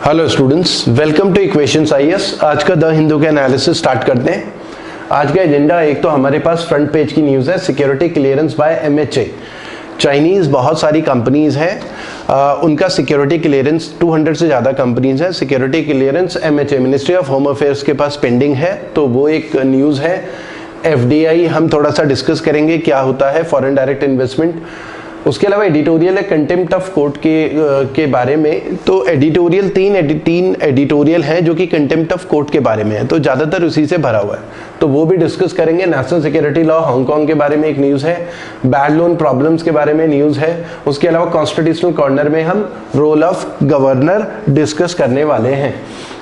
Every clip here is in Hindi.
Hello students, welcome two equations IAS. आज का द हिंदू का एनालिसिस स्टार्ट करते हैं। आज का एजेंडा, एक तो हमारे पास फ्रंट पेज की न्यूज़ है, security clearance by MHA. Chinese बहुत सारी कंपनीज हैं, उनका सिक्योरिटी क्लियरेंस 200 से ज़्यादा कंपनीज हैं। Security clearance MHA ministry of home affairs के पास पेंडिंग है, तो वो एक न्यूज़ है। एफडीआई हम थोड़ा सा डिस्कस करेंगे, क्या होता है फॉरेन डायरेक्ट इन्वेस्टमेंट। उसके अलावा एडिटोरियल है कंटेम्प्ट ऑफ कोर्ट के बारे में। तो एडिटोरियल तीन एडिटोरियल हैं जो कि कंटेम्प्ट ऑफ कोर्ट के बारे में है, तो ज़्यादातर उसी से भरा हुआ है, तो वो भी डिस्कस करेंगे। नेशनल सिक्योरिटी लॉ हांगकांग के बारे में एक न्यूज़ है, बैड लोन प्रॉब्लम्स के बारे में न्यूज़ है। उसके अलावा कॉन्स्टिट्यूशनल कॉर्नर में हम रोल ऑफ गवर्नर डिस्कस करने वाले हैं।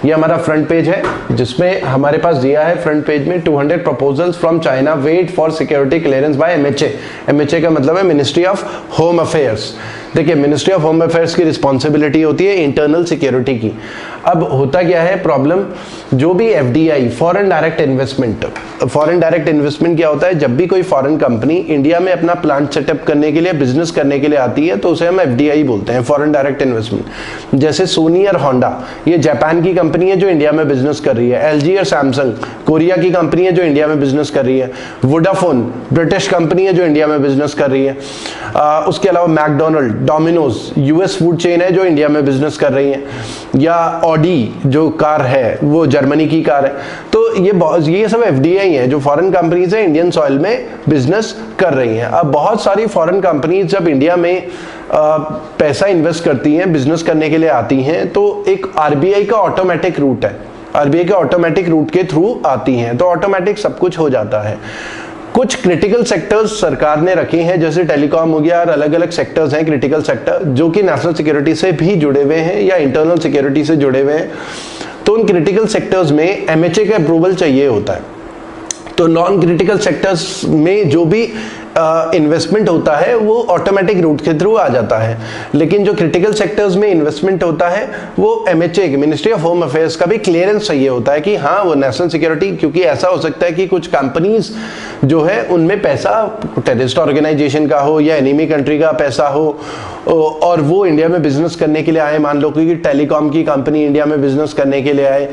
ये हमारा फ्रंट पेज है, जिसमें हमारे पास दिया है फ्रंट पेज में 200 proposals from China wait for security clearance by MHA. MHA का मतलब है मिनिस्ट्री ऑफ होम अफेयर्स। देखिए, मिनिस्ट्री ऑफ होम अफेयर्स की रिस्पॉन्सिबिलिटी होती है इंटरनल सिक्योरिटी की। अब होता क्या है प्रॉब्लम, जो भी एफडीआई फॉरेन डायरेक्ट इन्वेस्टमेंट क्या होता है, जब भी कोई फॉरेन कंपनी इंडिया में अपना प्लांट सेटअप करने के लिए, बिजनेस करने के लिए आती है, तो उसे हम एफडीआई बोलते हैं, फॉरेन डायरेक्ट इन्वेस्टमेंट। जैसे सोनी और होंडा, ये जापान की कंपनी है जो इंडिया में बिजनेस कर रही है। एलजी और सैमसंग कोरिया की कंपनी है जो इंडिया में बिजनेस कर रही है। वोडाफोन ब्रिटिश कंपनी है जो इंडिया में बिजनेस कर रही है। उसके अलावा McDonald, Domino's US food chain है जो इंडिया में बिजनेस कर रही है। या ऑडी जो कार है वो जर्मनी की कार है। तो ये सब एफडीआई है जो फॉरेन कंपनीज है, इंडियन सॉइल में बिजनेस कर रही हैं। अब बहुत सारी फॉरेन कंपनीज जब इंडिया में पैसा इन्वेस्ट करती हैं, बिजनेस करने के लिए आती हैं, तो एक आरबीआई का ऑटोमेटिक रूट है, आरबीआई के ऑटोमेटिक रूट के थ्रू आती हैं, तो ऑटोमेटिक सब कुछ हो जाता है। कुछ क्रिटिकल सेक्टर्स सरकार ने रखे हैं, जैसे टेलीकॉम हो गया, और अलग अलग सेक्टर्स हैं क्रिटिकल सेक्टर जो कि नेशनल सिक्योरिटी से भी जुड़े हुए हैं या इंटरनल सिक्योरिटी से जुड़े हुए हैं। तो उन क्रिटिकल सेक्टर्स में एमएचए का अप्रूवल चाहिए होता है। तो नॉन क्रिटिकल सेक्टर्स में जो भी इन्वेस्टमेंट होता है वो ऑटोमेटिक रूट के थ्रू आ जाता है, लेकिन जो क्रिटिकल सेक्टर्स में इन्वेस्टमेंट होता है वो MHA ministry of home affairs का भी क्लियरेंस चाहिए होता है कि हाँ वो नेशनल सिक्योरिटी, क्योंकि ऐसा हो सकता है कि कुछ कंपनीज जो है उनमें पैसा टेररिस्ट ऑर्गेनाइजेशन का हो या एनिमी कंट्री का पैसा हो, और वो इंडिया में बिजनेस करने के लिए आए। मान लो कि टेलीकॉम की कंपनी इंडिया में बिजनेस करने के लिए आए,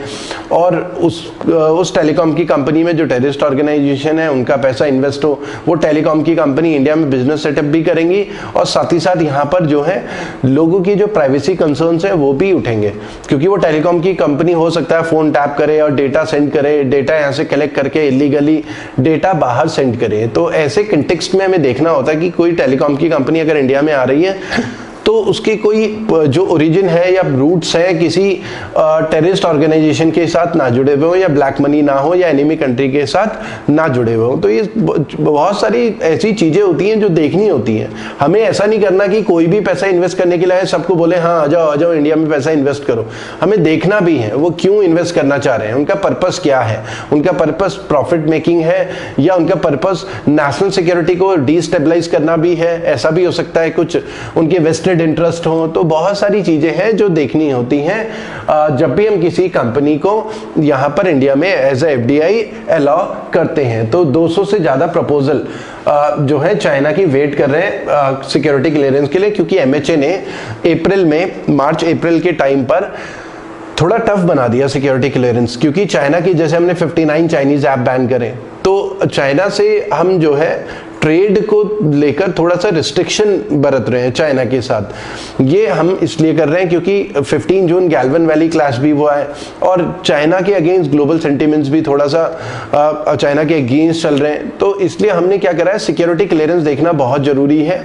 और उस टेलीकॉम की कंपनी में जो टेररिस्ट ऑर्गेनाइजेशन है उनका पैसा इन्वेस्ट हो, वो टेलीकॉम की कंपनी इंडिया में बिजनेस सेटअप भी करेंगी, और साथ ही साथ यहाँ पर जो है लोगों की जो प्राइवेसी कंसर्न्स है वो भी उठेंगे, क्योंकि वो टेलीकॉम की कंपनी हो सकता है फोन टैप करे और डेटा सेंड करे, डेटा यहाँ से कलेक्ट करके इलीगली डेटा बाहर सेंड करे। तो ऐसे कंटेक्स्ट में हमें देखना होता है कि कोई टेलीकॉम की कंपनी अगर इंडिया में आ रही है तो उसकी कोई जो ओरिजिन है या रूट्स है किसी टेररिस्ट ऑर्गेनाइजेशन के साथ ना जुड़े हुए हो, या ब्लैक मनी ना हो, या एनिमी कंट्री के साथ ना जुड़े हुए हो। तो ये बहुत सारी ऐसी चीजें होती हैं जो देखनी होती हैं। हमें ऐसा नहीं करना कि कोई भी पैसा इन्वेस्ट करने के लिए सबको बोले हाँ आ जाओ इंडिया में पैसा इन्वेस्ट करो। हमें देखना भी है वो क्यों इन्वेस्ट करना चाह रहे हैं, उनका पर्पस क्या है, उनका पर्पस प्रॉफिट मेकिंग है या उनका पर्पस नेशनल सिक्योरिटी को डिस्टेबलाइज करना भी है। ऐसा भी हो सकता है कुछ उनके वेस्टेड इंटरेस्ट हो। तो बहुत सारी चीजें हैं जो देखनी होती हैं जब भी हम किसी कंपनी को यहां पर इंडिया में एज ए एफडीआई अलाउ करते हैं। तो 200 से ज्यादा प्रपोजल जो है चाइना की वेट कर रहे हैं सिक्योरिटी क्लियरेंस के लिए, क्योंकि एमएचए ने मार्च अप्रैल के टाइम पर थोड़ा टफ बना दिया सिक्योरिटी क्लियरेंस, क्योंकि चाइना की जैसे हमने 59 चाइनीज ऐप बैन करें, तो चाइना से हम जो है ट्रेड को लेकर थोड़ा सा रिस्ट्रिक्शन बरत रहे हैं चाइना के साथ। ये हम इसलिए कर रहे हैं क्योंकि 15 जून गैल्वन वैली क्लैश भी हुआ है, और चाइना के अगेंस्ट ग्लोबल सेंटिमेंट्स भी थोड़ा सा चाइना के अगेंस्ट चल रहे हैं। तो इसलिए हमने क्या करा है, सिक्योरिटी क्लियरेंस देखना बहुत जरूरी है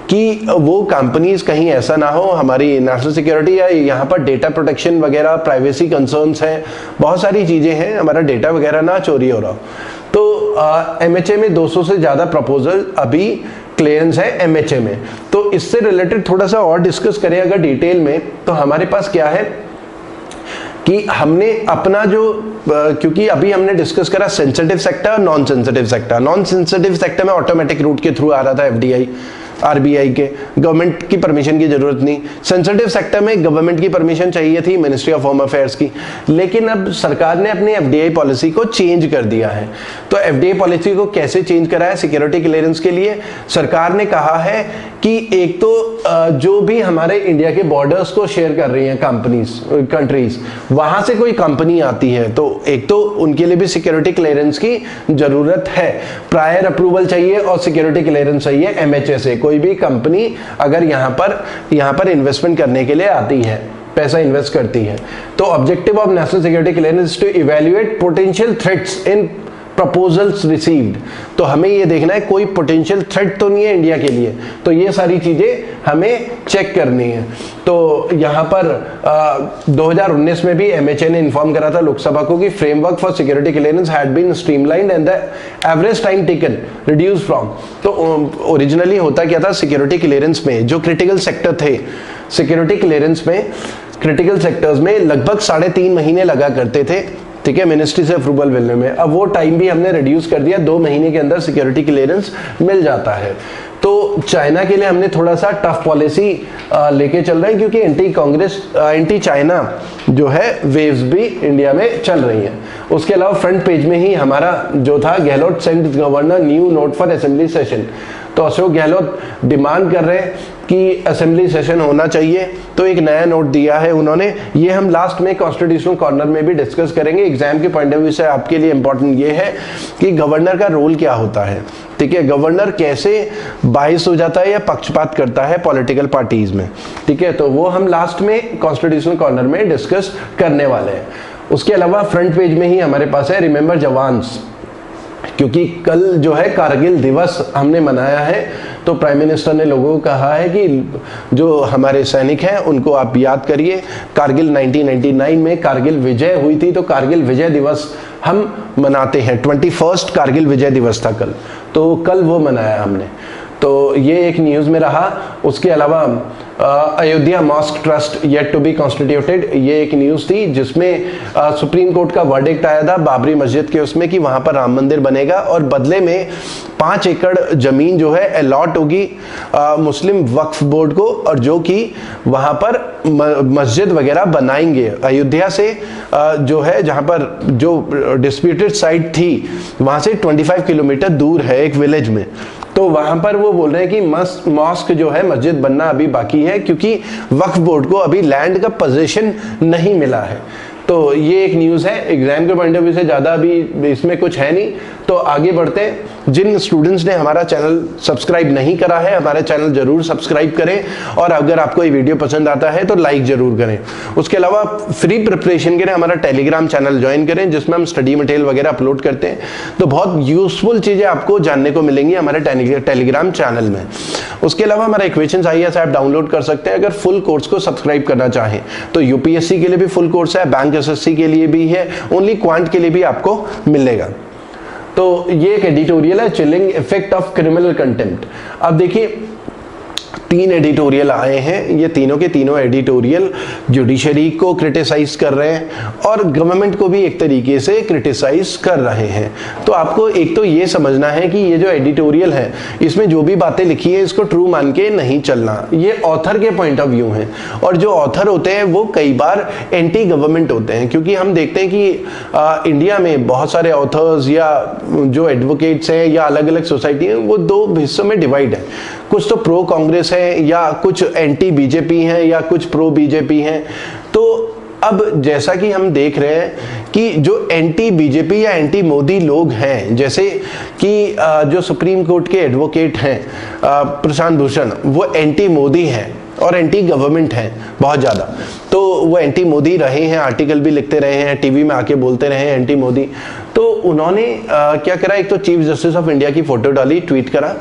कि वो कंपनीज कहीं ऐसा ना हो, हमारी नेशनल सिक्योरिटी या यहाँ पर डेटा प्रोटेक्शन वगैरह, प्राइवेसी कंसर्न्स हैं, बहुत सारी चीजें हैं, हमारा डेटा वगैरह ना चोरी हो रहा हो। तो एमएचए में 200 से ज्यादा प्रपोजल अभी क्लियरेंस है एमएचए में। तो इससे रिलेटेड थोड़ा सा और डिस्कस करें अगर डिटेल में, तो हमारे पास क्या है कि हमने अपना जो क्योंकि अभी हमने डिस्कस करा सेंसिटिव सेक्टर और non sensitive sector. Non sensitive sector में ऑटोमेटिक रूट के थ्रू आ रहा था एफडीआई, आरबीआई के, गवर्नमेंट की परमिशन की जरूरत नहीं। सेंसिटिव सेक्टर में गवर्नमेंट की परमिशन चाहिए थी, मिनिस्ट्री ऑफ होम अफेयर्स की, लेकिन अब सरकार ने अपनी एफडीआई पॉलिसी को चेंज कर दिया है। तो एफडीआई पॉलिसी को कैसे चेंज करा है सिक्योरिटी क्लियरेंस के लिए? सरकार ने कहा है कि एक तो जो भी हमारे इंडिया के बॉर्डर्स को शेयर कर रही हैं कंट्रीज, वहां से कोई कंपनी आती है तो एक तो उनके लिए भी सिक्योरिटी क्लियरेंस की जरूरत है, प्रायर अप्रूवल चाहिए और सिक्योरिटी क्लियरेंस चाहिए एमएचए से। कोई भी कंपनी अगर यहाँ पर इन्वेस्टमेंट करने के लिए आती है, पैसा इन्वेस्ट करती है, तो objective of national security clearance to evaluate potential threats in proposals received. तो हमें ये देखना है कोई पोटेंशियल थ्रेट तो नहीं है इंडिया के लिए, तो ये सारी चीजें हमें चेक करनी है। तो यहाँ पर 2019 में भी एमएचए ने इन्फॉर्म करा था लोकसभा को कि framework for security clearance had been streamlined and the average time taken reduce from. तो ओरिजिनली होता क्या था, सिक्योरिटी क्लियरेंस में जो क्रिटिकल सेक्टर थे, सिक्योरिटी क्लियरेंस में क्रिटिकल सेक्टर्स में लगभग 3.5 महीने लगा करते थे, ठीक है, मिनिस्ट्री से अप्रूवल मिलने में। अब वो टाइम भी हमने रिड्यूस कर दिया, 2 महीने के अंदर सिक्योरिटी क्लियरेंस मिल जाता है। तो चाइना के लिए हमने थोड़ा सा टफ पॉलिसी लेके चल रहे हैं, क्योंकि एंटी चाइना जो है वेव्स भी इंडिया में चल रही हैं। उसके अलावा फ्रंट पेज में ही हमारा जो था, Gehlot send governor new note for assembly session. तो अशोक गहलोत डिमांड कर रहे हैं कि असेंबली सेशन होना चाहिए, तो एक नया नोट दिया है उन्होंने। ये हम लास्ट में कॉन्स्टिट्यूशनल कॉर्नर में भी डिस्कस करेंगे। एग्जाम के पॉइंट ऑफ व्यू से आपके लिए इंपॉर्टेंट ये है कि गवर्नर का रोल क्या होता है, ठीक है, गवर्नर कैसे बाइस हो जाता है या पक्षपात करता है पॉलिटिकल पार्टीज में, ठीक है, तो वो हम लास्ट में कॉन्स्टिट्यूशनल कॉर्नर में डिस्कस करने वाले हैं। उसके अलावा फ्रंट पेज में ही हमारे पास है रिमेंबर जवान्स, क्योंकि कल जो है कारगिल दिवस हमने मनाया है, तो प्राइम मिनिस्टर ने लोगों को कहा है कि जो हमारे सैनिक हैं उनको आप याद करिए। कारगिल 1999 में कारगिल विजय हुई थी, तो कारगिल विजय दिवस हम मनाते हैं। 21 कारगिल विजय दिवस था कल, तो कल वो मनाया हमने। तो ये एक न्यूज़ में रहा। उसके अलावा Ayodhya mosque trust yet to be constituted, ये एक न्यूज़ थी जिसमें सुप्रीम कोर्ट का वर्डिक्ट आया था बाबरी मस्जिद के उसमें कि वहाँ पर राम मंदिर बनेगा और बदले में 5 एकड़ जमीन जो है अलॉट होगी मुस्लिम वक्फ बोर्ड को, और जो कि वहाँ पर मस्जिद वगैरह बनाएंगे। अयोध्या से जो है, जहाँ पर जो डिस्प्यूटेड साइट थी वहाँ से 25 किलोमीटर दूर है एक विलेज में, तो वहां पर वो बोल रहे हैं कि मॉस्क जो है मस्जिद बनना अभी बाकी है, क्योंकि वक्फ बोर्ड को अभी लैंड का पोजीशन नहीं मिला है। तो ये एक न्यूज़ है। एग्जाम के पॉइंट ऑफ व्यू से ज़्यादा अभी इसमें कुछ है नहीं, तो आगे बढ़ते हैं। जिन स्टूडेंट्स ने हमारा चैनल सब्सक्राइब नहीं करा है, हमारा चैनल जरूर सब्सक्राइब करें, और अगर आपको ये वीडियो पसंद आता है तो लाइक जरूर करें। उसके अलावा फ्री प्रिपरेशन के लिए हमारा टेलीग्राम चैनल ज्वाइन करें, जिसमें हम स्टडी मटेरियल वगैरह अपलोड करते हैं। तो बहुत यूजफुल चीज़ें आपको जानने को मिलेंगी हमारे टेलीग्राम चैनल में। उसके अलावा हमारा इक्वेशंस आईएएस ऐप डाउनलोड कर सकते हैं अगर फुल कोर्स को सब्सक्राइब करना चाहें तो। यूपीएससी के लिए भी फुल कोर्स है, बैंक एसएससी के लिए भी है, ओनली क्वांट के लिए भी आपको मिलेगा। तो ये एक एडिटोरियल है, chilling effect of criminal contempt. अब देखिए 3 एडिटोरियल आए हैं, ये तीनों के तीनों एडिटोरियल जुडिशरी को क्रिटिसाइज कर रहे हैं और गवर्नमेंट को भी एक तरीके से क्रिटिसाइज कर रहे हैं। तो आपको एक तो ये समझना है कि ये जो एडिटोरियल है इसमें जो भी बातें लिखी है इसको ट्रू मान के नहीं चलना, ये ऑथर के पॉइंट ऑफ व्यू हैं, और जो ऑथर होते हैं वो कई बार एंटी गवर्नमेंट होते हैं, क्योंकि हम देखते हैं कि इंडिया में बहुत सारे ऑथर्स या जो एडवोकेट्स हैं या अलग अलग सोसाइटी हैं वो 2 हिस्सों में डिवाइड है। कुछ तो प्रो कांग्रेस है या कुछ एंटी बीजेपी हैं या कुछ प्रो बीजेपी हैं। तो अब जैसा कि हम देख रहे हैं कि जो एंटी बीजेपी या एंटी मोदी लोग हैं, जैसे कि जो सुप्रीम कोर्ट के एडवोकेट हैं प्रशांत भूषण, वो एंटी मोदी हैं और एंटी गवर्नमेंट हैं बहुत ज़्यादा। तो वो एंटी मोदी रहे हैं, आर्टिकल भी लिखते रहे हैं, टीवी में आके बोलते रहे हैं एंटी मोदी। तो उन्होंने क्या करा, एक तो चीफ जस्टिस ऑफ इंडिया की फोटो डाली, ट्वीट करा,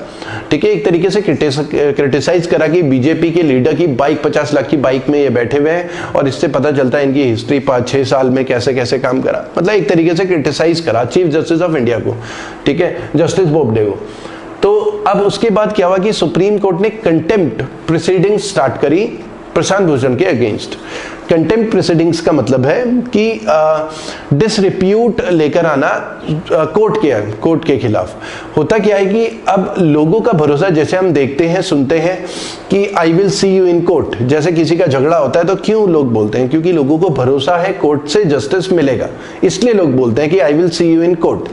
ठीक है, एक तरीके से क्रिटिसाइज करा कि बीजेपी के लीडर की बाइक 50 लाख की बाइक में ये बैठे हुए हैं और इससे पता चलता है इनकी हिस्ट्री 5-6 साल में कैसे कैसे काम करा। मतलब एक तरीके से क्रिटिसाइज करा चीफ जस्टिस ऑफ इंडिया को, ठीक है, जस्टिस बोबडे को। तो अब उसके बाद क्या हुआ कि सुप्रीम कोर्ट ने कंटेम्प्ट प्रोसीडिंग स्टार्ट करी प्रशांत भूषण के अगेंस्ट। कंटेम्प्ट प्रोसीडिंग्स का मतलब है कि डिसरिप्यूट लेकर आना कोर्ट के खिलाफ। होता क्या है कि अब लोगों का भरोसा, जैसे हम देखते हैं सुनते हैं कि I will see you in court, जैसे किसी का झगड़ा होता है तो क्यों लोग बोलते हैं, क्योंकि लोगों को भरोसा है कोर्ट से जस्टिस मिलेगा, इसलिए लोग बोलते हैं कि I will see you in court.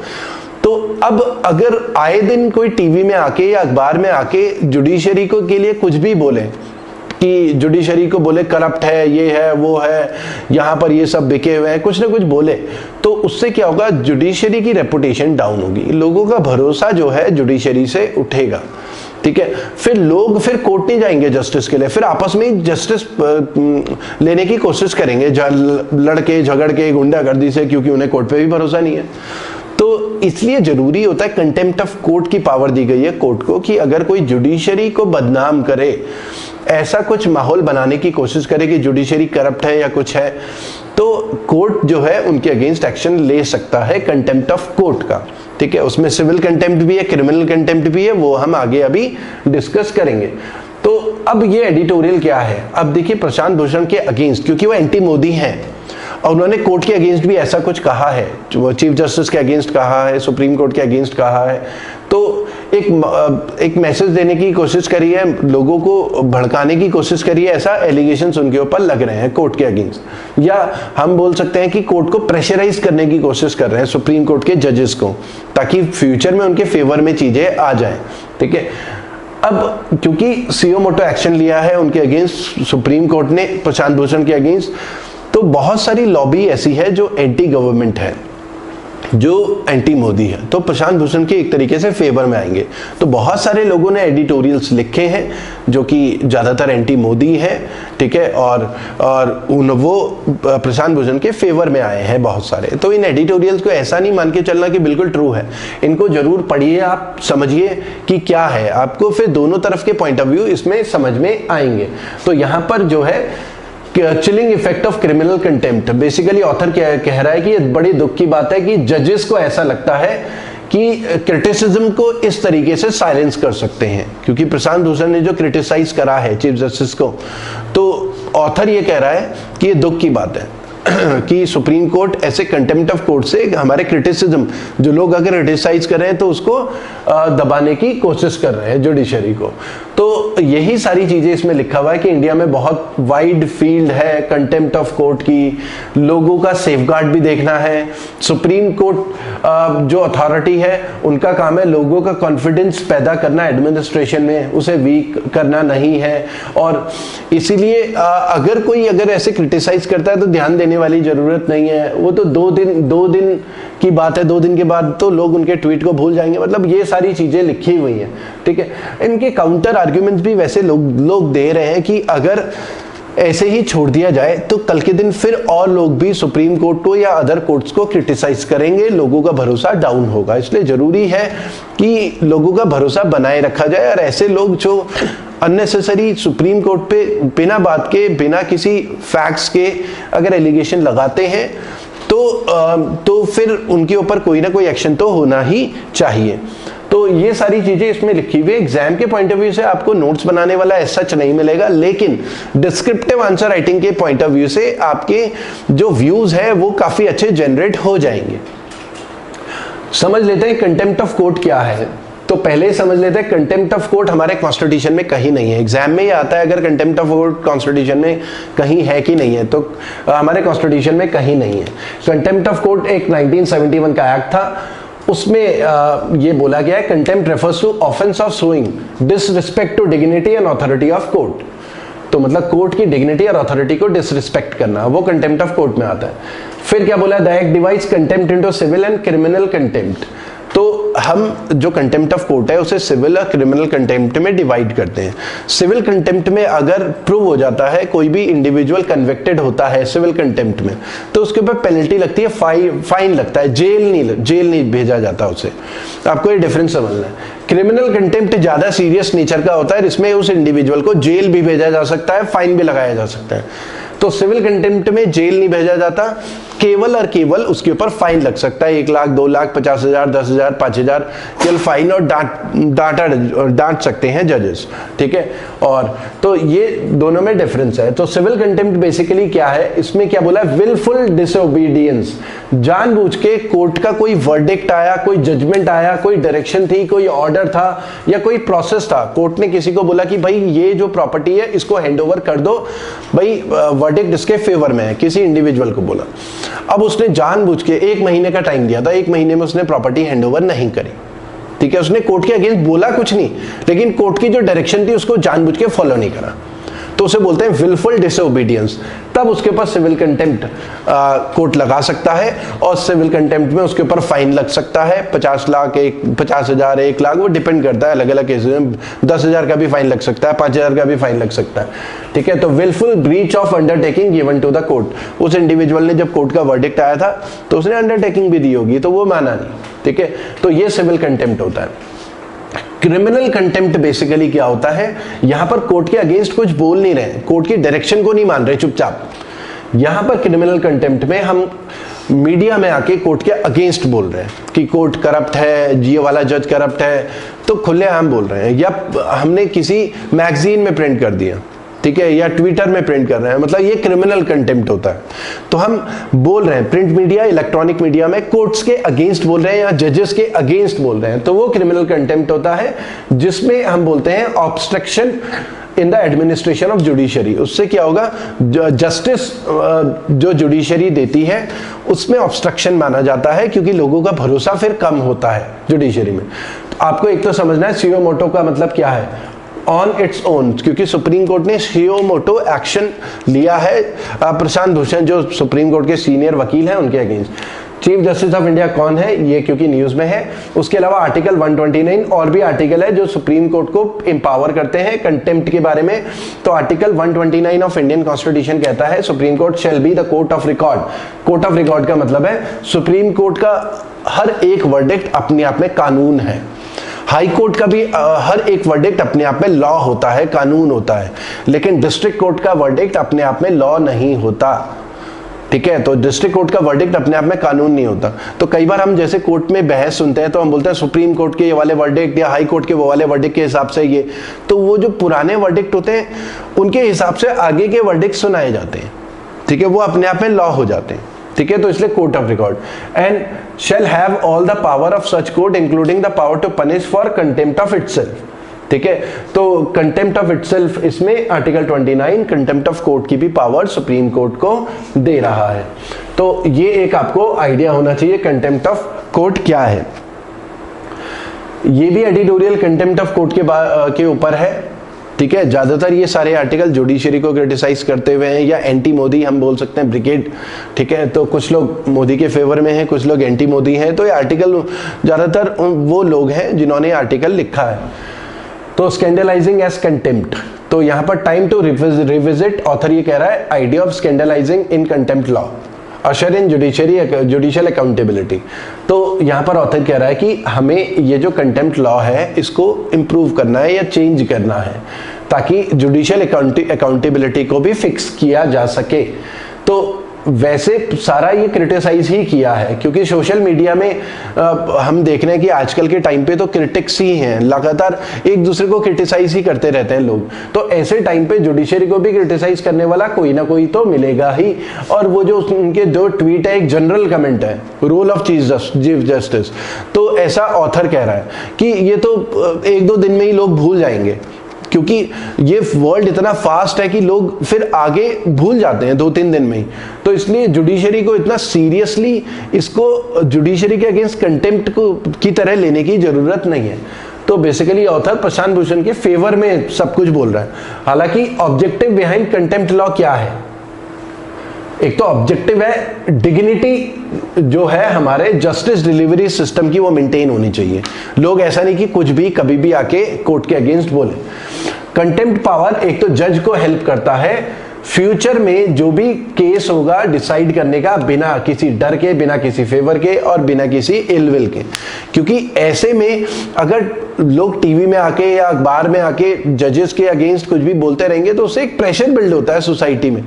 तो अब अगर आए दिन कोई टीवी में आके या अखबार में आके जुडिशरी को के लिए कुछ भी बोले कि जुडिशरी को बोले करप्ट है, ये है, वो है, यहाँ पर ये सब बिके हुए हैं, कुछ ना कुछ बोले, तो उससे क्या होगा, जुडिशरी की रेपुटेशन डाउन होगी, लोगों का भरोसा जो है जुडिशरी से उठेगा। ठीक है, फिर लोग फिर कोर्ट नहीं जाएंगे जस्टिस के लिए, फिर आपस में ही जस्टिस लेने की कोशिश करेंगे, लड़के झगड़ के गुंडागर्दी से, क्योंकि उन्हें कोर्ट पे भी भरोसा नहीं है। तो इसलिए जरूरी होता है, कंटेम्प्ट ऑफ कोर्ट की पावर दी गई है कोर्ट को कि अगर कोई जुडिशरी को बदनाम करे, ऐसा कुछ माहौल बनाने की कोशिश करे कि जुडिशरी करप्ट है या कुछ है, तो कोर्ट जो है उनके अगेंस्ट एक्शन ले सकता है, कंटेम्प्ट ऑफ कोर्ट का। ठीक है, उसमें सिविल कंटेम्प्ट भी है, क्रिमिनल कंटेम्प्ट भी है, वो हम आगे अभी डिस्कस करेंगे। तो अब ये एडिटोरियल क्या है, अब देखिए प्रशांत भूषण के अगेंस्ट, क्योंकि वो एंटी मोदी हैं और उन्होंने कोर्ट के अगेंस्ट भी ऐसा कुछ कहा है, वो चीफ जस्टिस के अगेंस्ट कहा है, सुप्रीम कोर्ट के अगेंस्ट कहा है, तो एक मैसेज देने की कोशिश करी है, लोगों को भड़काने की कोशिश करी है, ऐसा एलिगेशंस उनके ऊपर लग रहे हैं कोर्ट के अगेंस्ट, या हम बोल सकते हैं कि कोर्ट को प्रेशराइज करने की कोशिश कर रहे हैं सुप्रीम कोर्ट के जजेस को, ताकि फ्यूचर में उनके फेवर में चीजें आ जाएं। ठीक है, अब क्योंकि सीओ मोटो एक्शन लिया है उनके अगेंस्ट सुप्रीम कोर्ट ने, प्रशांत भूषण के अगेंस्ट, तो बहुत सारी लॉबी ऐसी है जो एंटी गवर्नमेंट है, जो एंटी मोदी है, तो प्रशांत भूषण के एक तरीके से फेवर में आएंगे। तो बहुत सारे लोगों ने एडिटोरियल्स लिखे हैं जो कि ज्यादातर एंटी मोदी है। ठीक है, और वो प्रशांत भूषण के फेवर में आए हैं बहुत सारे। तो इन एडिटोरियल्स को ऐसा नहीं मान के चलना कि बिल्कुल ट्रू है, इनको जरूर पढ़िए, आप समझिए कि क्या है, आपको फिर दोनों तरफ के पॉइंट ऑफ व्यू इसमें समझ में आएंगे। तो यहाँ पर जो है chilling effect of criminal contempt, basically author क्या कह रहा है कि ये बड़ी दुख की बात है कि जजेस को ऐसा लगता है कि क्रिटिसिज्म को इस तरीके से साइलेंस कर सकते हैं, क्योंकि प्रशांत भूषण ने जो क्रिटिसाइज करा है चीफ जस्टिस को, तो ऑथर ये कह रहा है कि ये दुख की बात है कि सुप्रीम कोर्ट ऐसे कंटेम्प्ट ऑफ कोर्ट से हमारे क्रिटिसिज्म, जो लोग अगर क्रिटिसाइज कर रहे हैं तो उसको दबाने की कोशिश कर रहे हैं जुडिशरी को। तो यही सारी चीजें इसमें लिखा हुआ है कि इंडिया में बहुत वाइड फील्ड है कंटेम्प्ट ऑफ कोर्ट की, लोगों का सेफगार्ड भी देखना है। सुप्रीम कोर्ट जो अथॉरिटी है उनका काम है लोगों का कॉन्फिडेंस पैदा करना एडमिनिस्ट्रेशन में, उसे वीक करना नहीं है। और इसीलिए अगर ऐसे क्रिटिसाइज करता है तो ध्यान देने वाली जरूरत नहीं है, वो तो दो दिन की बात है, 2 दिन के बाद तो लोग उनके ट्वीट को भूल जाएंगे। मतलब ये सारी चीजें लिखी हुई हैं। ठीक है, इनके काउंटर आर्ग्यूमेंट्स भी वैसे लोग दे रहे हैं कि अगर ऐसे ही छोड़ दिया जाए तो कल के दिन फिर और लोग भी सुप्रीम कोर्ट को या अदर कोर्ट्स को क्रिटिसाइज करेंगे, लोगों का भरोसा डाउन होगा। इसलिए जरूरी है कि लोगों का भरोसा बनाए रखा जाए, और ऐसे लोग जो अननेसेसरी सुप्रीम कोर्ट पे बिना बात के, बिना किसी फैक्ट्स के अगर एलिगेशन लगाते हैं तो फिर उनके ऊपर कोई ना कोई एक्शन तो होना ही चाहिए। तो ये सारी चीजें इसमें लिखी हुई है। एग्जाम के पॉइंट ऑफ व्यू से आपको नोट्स बनाने वाला ऐसा सच नहीं मिलेगा, लेकिन डिस्क्रिप्टिव आंसर राइटिंग के पॉइंट ऑफ व्यू से आपके जो व्यूज है वो काफी अच्छे जनरेट हो जाएंगे। समझ लेते हैं कंटेम्प्ट ऑफ कोर्ट क्या है। तो पहले ही समझ लेते हैं कंटेम्प्ट ऑफ कोर्ट हमारे कॉन्स्टिट्यूशन में कहीं नहीं है। एग्जाम में ही आता है अगर कंटेम्प्ट ऑफ कोर्ट कॉन्स्टिट्यूशन में कहीं है कि नहीं है, तो हमारे कॉन्स्टिट्यूशन में कहीं नहीं है। कंटेम्प्ट ऑफ कोर्ट एक 1971 का एक्ट था, उसमें ये बोला गया है contempt refers to offence of showing disrespect to dignity and authority of court. तो मतलब कोर्ट की डिग्निटी और अथॉरिटी को डिसरिस्पेक्ट करना, वो कंटेम्प्ट ऑफ कोर्ट में आता है। फिर क्या बोला, the act divides contempt into civil and criminal contempt. तो हम जो कंटेम्प्ट ऑफ कोर्ट है उसे सिविल और क्रिमिनल कंटेम्प्ट में डिवाइड करते हैं। सिविल कंटेम्प्ट में अगर प्रूव हो जाता है, कोई भी इंडिविजुअल कन्विक्टेड होता है सिविल कंटेम्प्ट में, तो उसके ऊपर पेनल्टी लगती है, फाइन लगता है, जेल नहीं भेजा जाता उसे। आपको ये डिफरेंस समझना है। क्रिमिनल कंटेम्प्ट ज्यादा सीरियस नेचर का होता है, इसमें उस इंडिविजुअल को जेल भी भेजा जा सकता है, फाइन भी लगाया जा सकता है। तो सिविल कंटेम्प्ट में जेल नहीं भेजा जाता, केवल और केवल उसके ऊपर फाइन लग सकता है, 1 लाख, 2 लाख, 50,000, 10,000, 5,000 केवल फाइन और डांट सकते हैं जजेस। ठीक है, और तो ये दोनों में डिफरेंस है। तो सिविल कंटेम्प्ट बेसिकली क्या है, इसमें क्या बोला, विलफुल डिसओबीडियंस, जानबूझ के कोर्ट का कोई वर्डिक्ट आया, कोई जजमेंट आया, कोई डायरेक्शन थी, कोई ऑर्डर था या कोई प्रोसेस था, कोर्ट ने किसी को बोला कि भाई ये जो प्रॉपर्टी है इसको हैंड ओवर कर दो, भाई वर्डिक्ट इसके फेवर में है, किसी इंडिविजुअल को बोला, अब उसने जानबूझ के 1 महीने का टाइम दिया था, 1 महीने में उसने प्रॉपर्टी हैंडओवर नहीं करी, ठीक है, उसने कोर्ट के अगेंस्ट बोला कुछ नहीं, लेकिन कोर्ट की जो डायरेक्शन थी उसको जानबूझ के फॉलो नहीं करा, तो उसे बोलते हैं विलफुल डिसओबीडियंस। तब उसके पास सिविल कंटेम्प्ट कोर्ट लगा सकता है, और सिविल कंटेम्प्ट में उसके ऊपर फाइन लग सकता है 50 लाख, 50,000, 1 लाख, वो डिपेंड करता है अलग अलग केसेस में। 10,000 का भी फाइन लग सकता है, 5,000 का भी फाइन लग सकता है, ठीक है। तो wilful breach of undertaking given to the court, उस इंडिविजुअल ने जब कोर्ट का वर्डिक्ट आया था तो उसने अंडरटेकिंग भी दी होगी, तो वो माना नहीं, ठीक है। तो ये सिविल कंटेम्प्ट होता है। क्रिमिनल कंटेम्प्ट बेसिकली क्या होता है, यहां पर कोर्ट के अगेंस्ट कुछ बोल नहीं रहे, कोर्ट की डायरेक्शन को नहीं मान रहे, चुपचाप। यहां पर क्रिमिनल कंटेम्प्ट में हम मीडिया में आके कोर्ट के अगेंस्ट बोल रहे हैं कि कोर्ट करप्ट है, ये वाला जज करप्ट है, तो खुलेआम बोल रहे हैं, या हमने किसी मैगजीन में प्रिंट कर दिया, ठीक है, या ट्विटर में प्रिंट कर रहे हैं, मतलब ये क्रिमिनल कंटेम्प्ट होता है। तो हम बोल रहे हैं प्रिंट मीडिया, इलेक्ट्रॉनिक मीडिया में कोर्ट्स के अगेंस्ट बोल रहे हैं या जजेस के अगेंस्ट बोल रहे हैं, तो वो क्रिमिनल कंटेम्प्ट होता है, जिसमें हम बोलते हैं obstruction in the administration of judiciary. उससे क्या होगा, जस्टिस जो जुडिशरी देती है उसमें ऑब्स्ट्रक्शन माना जाता है, क्योंकि लोगों का भरोसा फिर कम होता है जुडिशरी में। तो आपको एक तो समझना है सियो मोटो का मतलब क्या है, ऑन इट्स ओन, क्योंकि सुप्रीम कोर्ट ने सियो मोटो एक्शन लिया है प्रशांत भूषण जो सुप्रीम कोर्ट के सीनियर वकील हैं उनके against. Chief justice of India कौन है, ये क्योंकि न्यूज में है। उसके अलावा आर्टिकल 129 और भी आर्टिकल है जो सुप्रीम कोर्ट को एम्पावर करते हैं कंटेम्प्ट के बारे में। तो आर्टिकल 129 ऑफ इंडियन कॉन्स्टिट्यूशन कहता है supreme court shall be the court of record. Court of record का मतलब है सुप्रीम कोर्ट का हर एक वर्डिक्ट अपने आप में कानून है। हाई कोर्ट का भी हर एक वर्डिक्ट अपने आप में लॉ होता है, कानून होता है, लेकिन डिस्ट्रिक्ट कोर्ट का वर्डिक्ट अपने आप में लॉ नहीं होता, ठीक है। तो डिस्ट्रिक्ट कोर्ट का वर्डिक्ट अपने आप में कानून नहीं होता। तो कई बार हम जैसे कोर्ट में बहस सुनते हैं तो हम बोलते हैं सुप्रीम कोर्ट के ये वाले वर्डिक्ट या हाई कोर्ट के वो वाले वर्डिक्ट के हिसाब से ये, तो वो जो पुराने वर्डिक्ट होते हैं उनके हिसाब से आगे के वर्डिक्ट सुनाए जाते हैं, ठीक है, वो अपने आप में लॉ हो जाते हैं, ठीक है। तो इसलिए court of record and shall have all the power of such court including the power to punish for contempt of itself, ठीक है। तो कंटेम्प्ट ऑफ इटसेल्फ इसमें आर्टिकल 29 कंटेम्प्ट ऑफ कोर्ट की भी पावर सुप्रीम कोर्ट को दे रहा है। तो ये एक आपको आइडिया होना चाहिए कंटेम्प्ट ऑफ कोर्ट क्या है। ये भी एडिटोरियल कंटेम्प्ट ऑफ कोर्ट के ऊपर है, ठीक है। ज्यादातर ये सारे आर्टिकल जुडिशरी को क्रिटिसाइज करते हुए हैं, या एंटी मोदी हम बोल सकते हैं ब्रिगेड, ठीक है। तो कुछ लोग मोदी के फेवर में हैं, कुछ लोग एंटी मोदी हैं। तो ये आर्टिकल ज्यादातर वो लोग हैं जिन्होंने आर्टिकल लिखा है। तो स्कैंडलाइजिंग एज कंटेम्प्ट, तो यहाँ पर टाइम टू रिविजिट, ऑथर ये कह रहा है idea of scandalising in contempt law usher in judicial accountability. तो यहाँ पर ऑथर कह रहा है कि हमें ये जो कंटेम्प्ट लॉ है इसको इम्प्रूव करना है या चेंज करना है ताकि जुडिशियल अकाउंटेबिलिटी को भी फिक्स किया जा सके। तो वैसे सारा ये क्रिटिसाइज ही किया है, क्योंकि सोशल मीडिया में हम देख रहे हैं कि आजकल के टाइम पे तो क्रिटिक्स ही हैं, लगातार एक दूसरे को क्रिटिसाइज ही करते रहते हैं लोग। तो ऐसे टाइम पे जुडिशरी को भी क्रिटिसाइज करने वाला कोई ना कोई तो मिलेगा ही। और वो जो उनके दो ट्वीट है, एक जनरल कमेंट है रोल ऑफ चीफ जस्टिस, तो ऐसा ऑथर कह रहा है कि ये तो 1-2 दिन में ही लोग भूल जाएंगे, क्योंकि ये वर्ल्ड इतना फास्ट है कि लोग फिर आगे भूल जाते हैं 2-3 दिन में ही। तो इसलिए जुडिशरी को इतना सीरियसली इसको जुडिशरी के अगेंस्ट कंटेम्प्ट को की तरह लेने की जरूरत नहीं है। तो बेसिकली ऑथर प्रशांत भूषण के फेवर में सब कुछ बोल रहा है। हालांकि ऑब्जेक्टिव बिहाइंड कंटेम्प्ट लॉ क्या है, एक तो ऑब्जेक्टिव है डिग्निटी जो है हमारे जस्टिस डिलीवरी सिस्टम की, वो मेंटेन होनी चाहिए। लोग ऐसा नहीं कि कुछ भी कभी भी आके कोर्ट के अगेंस्ट बोले। कंटेम्प्ट पावर एक तो जज को हेल्प करता है फ्यूचर में जो भी केस होगा डिसाइड करने का, बिना किसी डर के, बिना किसी फेवर के और बिना किसी इलविल के। क्योंकि ऐसे में अगर लोग टीवी में आके या अखबार में आके जजेस के अगेंस्ट कुछ भी बोलते रहेंगे तो उससे एक प्रेशर बिल्ड होता है सोसाइटी में।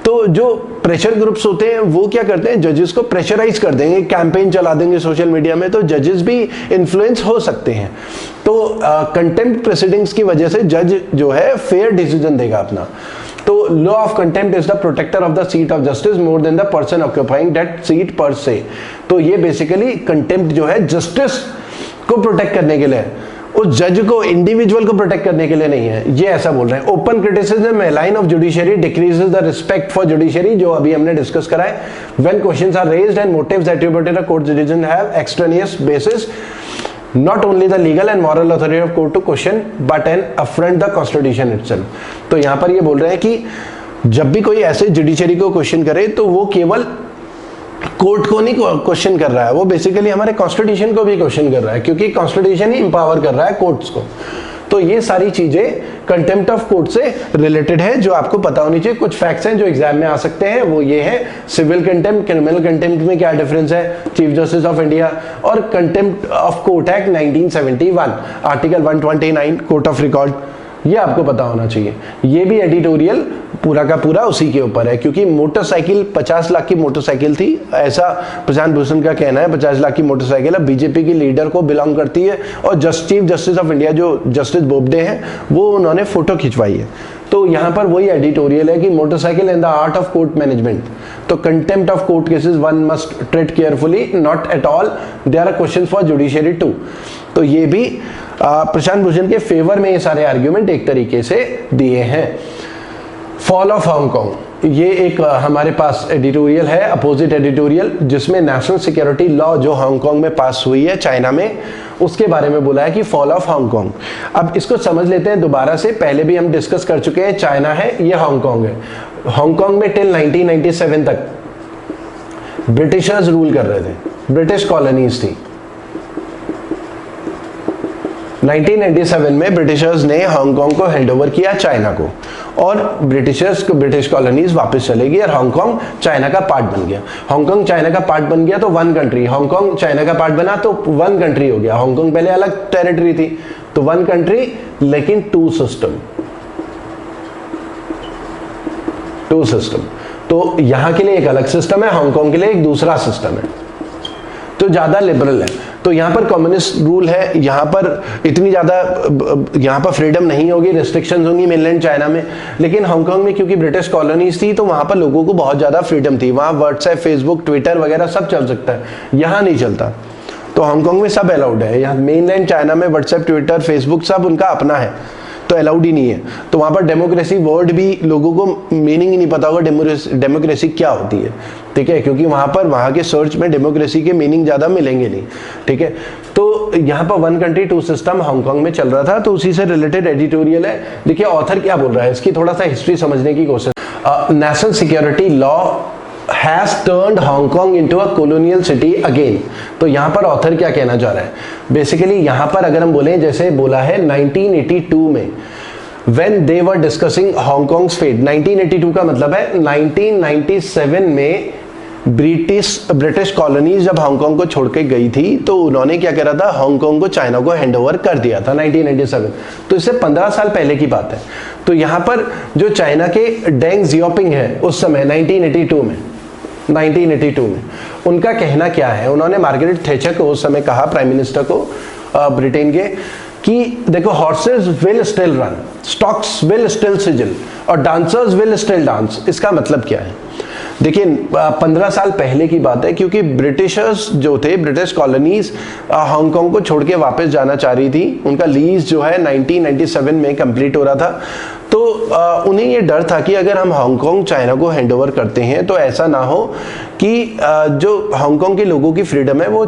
तो जो प्रेशर ग्रुप्स होते हैं वो क्या करते हैं, जजेस को प्रेशराइज कर देंगे, कैंपेन चला देंगे सोशल मीडिया में, तो जजेस भी इन्फ्लुएंस हो सकते हैं। तो कंटेम्प्ट प्रेसिडिंग्स की वजह से जज जो है फेयर डिसीजन देगा अपना। तो law of contempt is the protector of the seat of justice more than the person occupying that seat पर से। तो ये बेसिकली कंटेम्प्ट जो है जस्टिस को प्रोटेक्ट करने के लिए, उस जज को, इंडिविजुअल को प्रोटेक्ट करने के लिए नहीं है, ये ऐसा बोल रहे हैं। Open criticism line of judiciary decreases the respect for judiciary, जो अभी हमने डिस्कस करा है। When questions are raised and motives attributed a court decision have extraneous basis, not only the legal and moral authority of court to question but an affront the constitution itself। तो यहां पर ये बोल रहे हैं कि जब भी कोई ऐसे जुडिशरी को क्वेश्चन करे तो वो केवल कोर्ट को नहीं क्वेश्चन कर रहा है, वो बेसिकली हमारे कॉन्स्टिट्यूशन को भी क्वेश्चन कर रहा है, क्योंकि कॉन्स्टिट्यूशन ही इंपावर कर रहा है कोर्ट्स को। तो ये सारी चीजें कंटेम्प्ट ऑफ कोर्ट से रिलेटेड है, जो आपको पता होनी चाहिए। कुछ फैक्ट्स हैं जो एग्जाम में आ सकते हैं, वो ये है सिविल कंटेम्प्ट, क्रिमिनल कंटेम्प्ट में क्या डिफरेंस है, चीफ जस्टिस ऑफ इंडिया और contempt of court act 1971 article 129 court of record, ये आपको पता होना चाहिए। ये भी एडिटोरियल पूरा का पूरा उसी के ऊपर है, क्योंकि मोटरसाइकिल 50 लाख की मोटरसाइकिल थी, ऐसा प्रशांत भूषण का कहना है। 50 लाख की मोटरसाइकिल अब बीजेपी की लीडर को बिलोंग करती है, और चीफ जस्टिस ऑफ इंडिया जो जस्टिस बोबडे हैं वो उन्होंने फोटो खिंचवाई है। तो यहाँ पर वही एडिटोरियल है कि motorcycle in the art of court management. तो contempt of court cases one must treat carefully, not at all, they are question for judiciary too. तो ये भी प्रशांत भूषण के फेवर में ये सारे आर्ग्यूमेंट एक तरीके से दिए हैं। फॉल ऑफ हांगकांग, ये एक हमारे पास एडिटोरियल है, अपोजिट एडिटोरियल, जिसमें नेशनल सिक्योरिटी लॉ जो हांगकांग में पास हुई है चाइना में, उसके बारे में बोला है कि फॉल ऑफ हांगकांग। अब इसको समझ लेते हैं दोबारा से, पहले भी हम डिस्कस कर चुके हैं, चाइना है, ये हांगकांग है। हांगकांग में टिल 1997 तक ब्रिटिशर्स रूल कर रहे थे, ब्रिटिश कॉलोनीज थी। 1997 में ब्रिटिशर्स ने हांगकांग को हैंडओवर किया चाइना को, और ब्रिटिशर्स को ब्रिटिश कॉलोनीज वापस चले गई और हांगकांग चाइना का पार्ट बन गया। हांगकांग चाइना का पार्ट बन गया तो वन कंट्री, हांगकांग चाइना का पार्ट बना तो वन कंट्री हो गया। हांगकांग पहले अलग टेरिटरी थी, तो वन कंट्री लेकिन टू सिस्टम। तो यहां के लिए एक अलग सिस्टम है, हांगकांग के लिए एक दूसरा सिस्टम है, तो ज्यादा लिबरल है। तो यहाँ पर कम्युनिस्ट रूल है, यहाँ पर इतनी ज़्यादा यहाँ पर फ्रीडम नहीं होगी, रिस्ट्रिक्शंस होंगी मेनलैंड चाइना में। लेकिन हांगकांग में क्योंकि ब्रिटिश कॉलोनीज थी, तो वहाँ पर लोगों को बहुत ज़्यादा फ्रीडम थी, वहाँ व्हाट्सएप, फेसबुक, ट्विटर वगैरह सब चल सकता है, यहाँ नहीं चलता। तो हांगकांग में सब अलाउड है, यहाँ मेनलैंड चाइना में व्हाट्सएप, ट्विटर, फेसबुक सब उनका अपना है, तो अलाउड ही नहीं है। तो वहाँ पर डेमोक्रेसी वर्ड भी लोगों को मीनिंग ही नहीं पता होगा, डेमोक्रेसी क्या होती है, ठीक है, क्योंकि वहाँ पर वहाँ के सर्च में डेमोक्रेसी के मीनिंग ज़्यादा मिलेंगे नहीं, ठीक है। तो यहाँ पर one country two system Hong Kong में चल रहा था, तो उसी से रिलेटेड एडिटोरियल है। देखिए ऑथर क्या बोल रहा है, इसकी थोड़ा सा हिस्ट्री समझने की कोशिश। National security law has turned Hong Kong into a colonial city again। तो यहाँ पर ऑथर क्या कहना चाह रहा है, बेसिकली यहाँ पर अगर हम बोले, जैसे बोला है 1982 में when they were discussing Hong Kong's fate, 1982 का मतलब है 1997 में ब्रिटिश कॉलोनीज जब हांगकांग को छोड़ के गई थी, तो उन्होंने क्या करा था, हांगकांग को चाइना को हैंडओवर कर दिया था 1997। तो इससे 15 साल पहले की बात है। तो यहाँ पर जो चाइना के डेंग जियोपिंग है उस समय 1982 में उनका कहना क्या है, उन्होंने मार्गरेट थैचर को उस समय कहा, प्राइम मिनिस्टर को ब्रिटेन के, कि देखो horses will still run, stocks will still sizzle और डांसर्स विल स्टिल डांस। इसका मतलब क्या है, देखिए 15 साल पहले की बात है, क्योंकि ब्रिटिशर्स जो थे, ब्रिटिश कॉलोनीज हांगकांग को छोड़ के वापस जाना चाह रही थी, उनका लीज जो है 1997 में कंप्लीट हो रहा था। तो उन्हें ये डर था कि अगर हम हांगकांग चाइना को हैंडओवर करते हैं तो ऐसा ना हो कि जो हांगकांग के लोगों की फ्रीडम है वो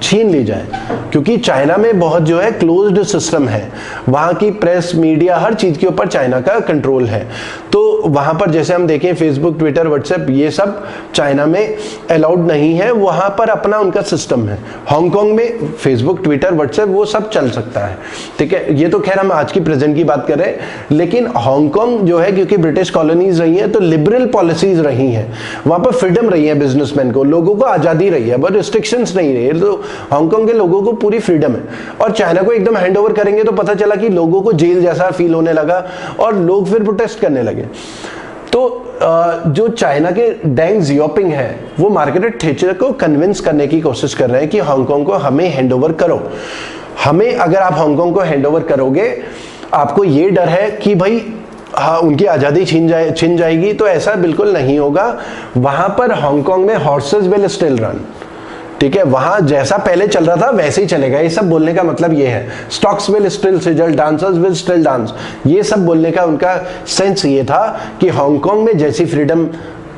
छीन ली जाए, क्योंकि चाइना में बहुत जो है क्लोज्ड सिस्टम है, वहाँ की प्रेस, मीडिया, हर चीज़ के ऊपर चाइना का कंट्रोल है। तो वहाँ पर जैसे हम देखें फेसबुक, ट्विटर, व्हाट्सएप, ये सब चाइना में अलाउड नहीं है, वहाँ पर अपना उनका सिस्टम है। हांगकांग में फेसबुक, ट्विटर, व्हाट्सएप वो सब चल सकता है, ठीक है। ये तो खैर हम आज की प्रेजेंट की बात कर रहे हैं, लेकिन हांगकांग जो है क्योंकि ब्रिटिश कॉलोनीज रही है, तो लिबरल पॉलिसीज रही हैं, वहाँ पर फ्रीडम रही है बिजनेसमैन को, लोगों को आज़ादी रही है, बट रिस्ट्रिक्शंस नहीं रही है। तो हांगकांग के लोगों को पूरी फ्रीडम है, और चाइना को एकदम हैंडओवर करेंगे तो पता चला कि लोगों को जेल जैसा फील होने लगा और लोग फिर प्रोटेस्ट करने लगे। तो जो चाइना के डेंग जियोपिंग है वो मार्गरेट थैचर को कन्विंस करने की कोशिश कर रहे हैं कि हांगकांग को हमें हैंडओवर करो, हमें, अगर आप हांगकांग को हैंडओवर करोगे, आपको ये डर है कि भाई हाँ उनकी आज़ादी छिन जाएगी, तो ऐसा बिल्कुल नहीं होगा। वहाँ पर हांगकांग में हॉर्सेस विल स्टिल रन, ठीक है, वहां जैसा पहले चल रहा था वैसे ही चलेगा। ये सब बोलने का मतलब ये है, stocks will still sizzle, dancers will still dance. ये सब बोलने का उनका सेंस ये था कि हांगकांग में जैसी फ्रीडम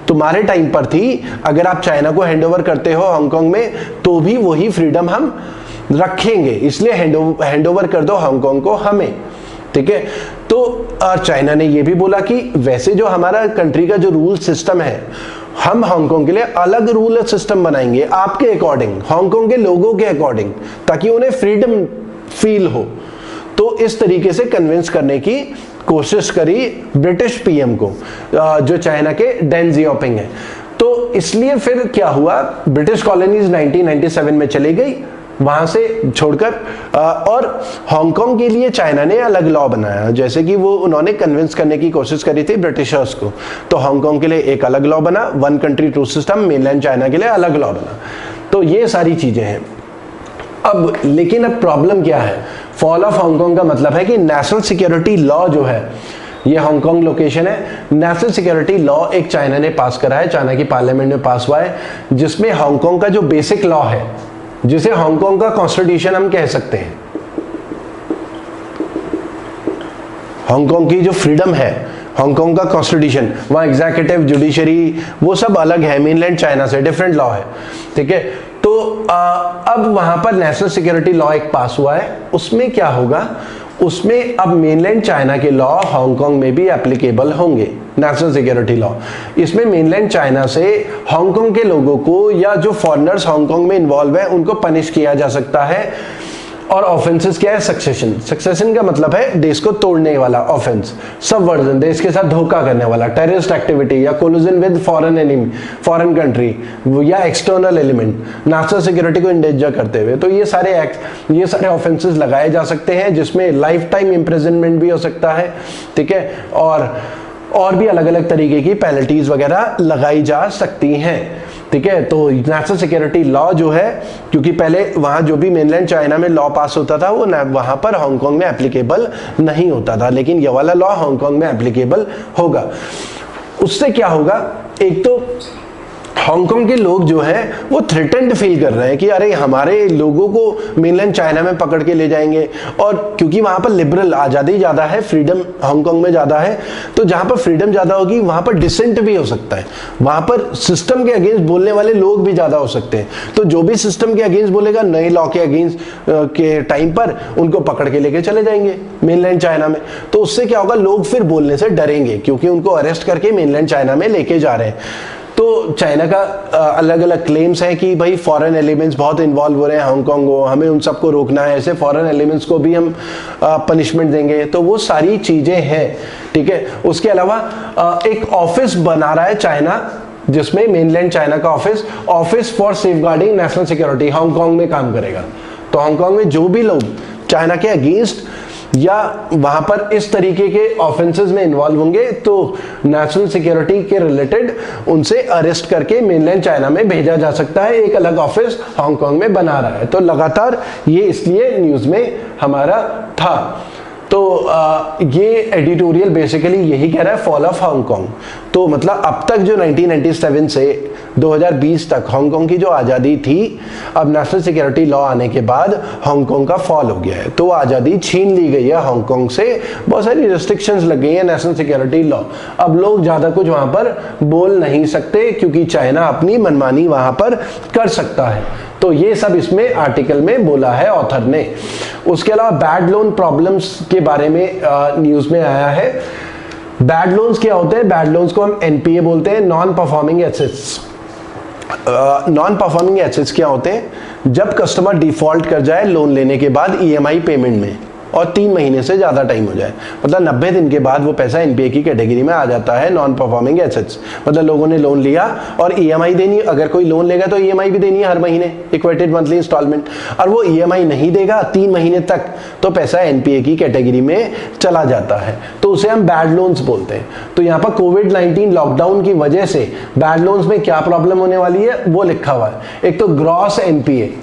तुम्हारे टाइम पर थी, अगर आप चाइना को हैंडओवर करते हो हांगकांग में, तो भी वही फ्रीडम हम रखेंगे, इसलिए हैंडओवर कर दो हांगकांग को हमें। ठीक है, तो चाइना ने ये भी बोला कि वैसे जो हमारा कंट्री का जो रूल सिस्टम है, हम हांगकांग के लिए अलग रूल सिस्टम बनाएंगे आपके अकॉर्डिंग, हांगकांग के लोगों के अकॉर्डिंग, ताकि उन्हें फ्रीडम फील हो। तो इस तरीके से कन्विंस करने की कोशिश करी ब्रिटिश पीएम को, जो चाइना के डेन जियाओपिंग है। तो इसलिए फिर क्या हुआ, ब्रिटिश कॉलोनीज 1997 में चली गई वहां से छोड़कर, और हांगकांग के लिए चाइना ने अलग लॉ बनाया, जैसे कि वो उन्होंने कन्विंस करने की कोशिश करी थी ब्रिटिशर्स को। तो हांगकांग के लिए एक अलग लॉ बना, one country two system, mainland China के लिए अलग लॉ बना। तो ये सारी चीजें हैं। अब लेकिन अब प्रॉब्लम क्या है, फॉल ऑफ हांगकांग का मतलब है कि नेशनल सिक्योरिटी लॉ जो है, ये हांगकांग लोकेशन है, नेशनल सिक्योरिटी लॉ एक चाइना ने पास करा है, चाइना की पार्लियामेंट में पास हुआ है, जिसमें हांगकांग का जो बेसिक लॉ है, जिसे हांगकांग का कॉन्स्टिट्यूशन हम कह सकते हैं, हांगकांग की जो फ्रीडम है, हांगकांग का कॉन्स्टिट्यूशन, वहां एग्जीक्यूटिव, जुडिशरी, वो सब अलग है मेनलैंड चाइना से, डिफरेंट लॉ है। ठीक है, तो अब वहां पर नेशनल सिक्योरिटी लॉ एक पास हुआ है, उसमें क्या होगा, उसमें अब मेनलैंड चाइना के लॉ हांगकांग में भी एप्लीकेबल होंगे, नेशनल सिक्योरिटी लॉ। इसमें मेनलैंड चाइना से हांगकांग के लोगों को या जो फॉरेनर्स हांगकांग में इन्वॉल्व है उनको पनिश किया जा सकता है। और ऑफेंसेस क्या है, सक्सेशन। सक्सेशन का मतलब है देश को तोड़ने वाला ऑफेंस, सबवर्जन, देश के साथ धोखा करने वाला, टेररिस्ट एक्टिविटी या collision with foreign enemy, foreign country, या एक्सटर्नल एलिमेंट, नेशनल सिक्योरिटी को इंडेंजर करते हुए। तो ये सारे ऑफेंसेस लगाए जा सकते हैं, जिसमें लाइफ टाइम इम्प्रिजनमेंट भी हो सकता है। ठीक है, और भी अलग अलग तरीके की पेनल्टीज वगैरह लगाई जा सकती हैं। ठीक है, तो नेशनल सिक्योरिटी लॉ जो है, क्योंकि पहले वहां जो भी मेनलैंड चाइना में लॉ पास होता था वो वहां पर हांगकांग में एप्लीकेबल नहीं होता था, लेकिन ये वाला लॉ हांगकांग में एप्लीकेबल होगा। उससे क्या होगा, एक तो हांगकांग के लोग जो है वो थ्रेटेंड फील कर रहे हैं कि अरे हमारे लोगों को मेनलैंड चाइना में पकड़ के ले जाएंगे, और क्योंकि वहां पर लिबरल आजादी ज्यादा है, फ्रीडम हांगकांग में ज्यादा है, तो जहां पर फ्रीडम ज्यादा होगी वहां पर डिसेंट भी हो सकता है, वहां पर सिस्टम के अगेंस्ट बोलने वाले लोग भी ज्यादा हो सकते हैं। तो जो भी सिस्टम के अगेंस्ट बोलेगा, नए लॉ के अगेंस्ट के टाइम पर उनको पकड़ के लेके चले जाएंगे मेनलैंड चाइना में। तो उससे क्या होगा, लोग फिर बोलने से डरेंगे, क्योंकि उनको अरेस्ट करके मेनलैंड चाइना में लेके जा रहे हैं। तो चाइना का अलग अलग क्लेम्स हैं कि भाई फॉरेन एलिमेंट्स बहुत इन्वॉल्व हो रहे हैं हांगकांग को, हमें उन सबको रोकना है, ऐसे फॉरेन एलिमेंट्स को भी हम पनिशमेंट देंगे। तो वो सारी चीजें हैं। ठीक है, उसके अलावा एक ऑफिस बना रहा है चाइना, जिसमें मेनलैंड चाइना का office for safeguarding national security Hong Kong में काम करेगा। तो हांगकांग में जो भी लोग चाइना के अगेंस्ट या वहां पर इस तरीके के ऑफेंसेस में इन्वॉल्व होंगे, तो नेशनल सिक्योरिटी के रिलेटेड उनसे अरेस्ट करके मेनलैंड चाइना में भेजा जा सकता है। एक अलग ऑफिस हांगकांग में बना रहा है। तो लगातार ये इसलिए न्यूज में हमारा था। तो ये एडिटोरियल बेसिकली यही कह रहा है, फॉल ऑफ हांगकांग। तो मतलब अब तक जो 1997 से 2020 तक हांगकांग की जो आज़ादी थी, अब नेशनल सिक्योरिटी लॉ आने के बाद हांगकांग का फॉल हो गया है। तो आज़ादी छीन ली गई है हांगकांग से, बहुत सारी रिस्ट्रिक्शंस लग गई है नेशनल सिक्योरिटी लॉ। अब लोग ज़्यादा कुछ वहाँ पर बोल नहीं सकते, क्योंकि चाइना अपनी मनमानी वहाँ पर कर सकता है। तो ये सब इसमें आर्टिकल में बोला है ऑथर ने। उसके अलावा बैड लोन प्रॉब्लम्स के बारे में न्यूज़ में आया है। बैड लोन्स क्या होते हैं? बैड लोन्स को हम एनपीए बोलते हैं, non performing assets. Non performing assets क्या होते हैं? जब कस्टमर डिफॉल्ट कर जाए लोन लेने के बाद ईएमआई पेमेंट में, और 3 महीने से ज़्यादा टाइम हो जाए, मतलब 90 दिन के बाद वो पैसा एनपीए की कैटेगरी में आ जाता है, नॉन परफॉर्मिंग एसेट्स। मतलब लोगों ने लोन लिया और ईएमआई देनी, अगर कोई लोन लेगा तो ईएमआई भी देनी है हर महीने, इक्वेटेड मंथली इंस्टॉलमेंट, और वो ईएमआई नहीं देगा 3 महीने तक, तो पैसा एनपीए की कैटेगरी में चला जाता है। तो उसे हम बैड लोन्स बोलते हैं। तो यहाँ पर कोविड-19 लॉकडाउन की वजह से बैड लोन्स में क्या प्रॉब्लम होने वाली है वो लिखा हुआ है। एक तो ग्रॉस एनपीए,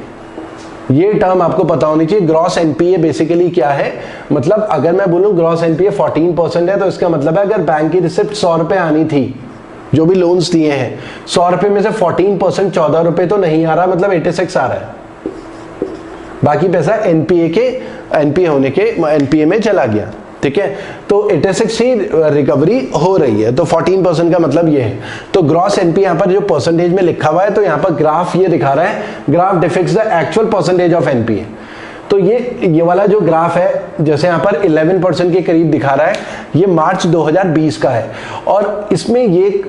ये टर्म आपको पता होनी चाहिए। ग्रॉस एनपीए बेसिकली क्या है? मतलब अगर मैं बोलूं ग्रॉस एनपीए 14% है, तो इसका मतलब है अगर बैंक की रिसिप्ट 100 रुपए आनी थी, जो भी लोन्स दिए हैं 100 रुपए में से 14% 14 रुपए तो नहीं आ रहा, मतलब 86 आ रहा है, बाकी पैसा एनपीए होने के एनपीए में चला गया। ठीक है, तो 86 ही रिकवरी हो रही है, तो 14% का मतलब ये है। तो ग्रॉस एनपीए यहाँ पर जो परसेंटेज में लिखा हुआ है, तो यहाँ पर ग्राफ ये दिखा रहा है, graph depicts the actual percentage of NPA. तो ये वाला जो ग्राफ है, जैसे यहाँ पर 11% के करीब दिखा रहा है, ये मार्च 2020 का है। और इसमें ये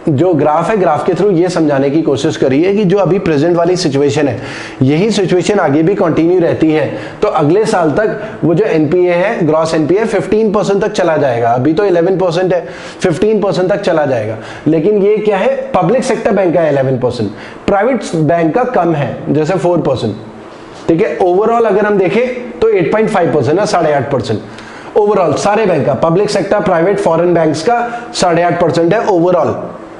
जो ग्राफ है, ग्राफ के थ्रू ये समझाने की कोशिश करी है कि जो अभी प्रेजेंट वाली सिचुएशन है, यही सिचुएशन आगे भी कंटिन्यू रहती है तो अगले साल तक वो जो एनपीए है, ग्रॉस एनपीए 15% तक चला जाएगा। अभी तो 11% है, 15% तक चला जाएगा। लेकिन ये क्या है, पब्लिक सेक्टर बैंक का 11%, प्राइवेट बैंक का कम है, जैसे 4%। ठीक है, ओवरऑल अगर हम देखें तो 8.5% है, 8.5% ओवरऑल सारे बैंक का, public sector, private, foreign banks का 8.5% है ओवरऑल,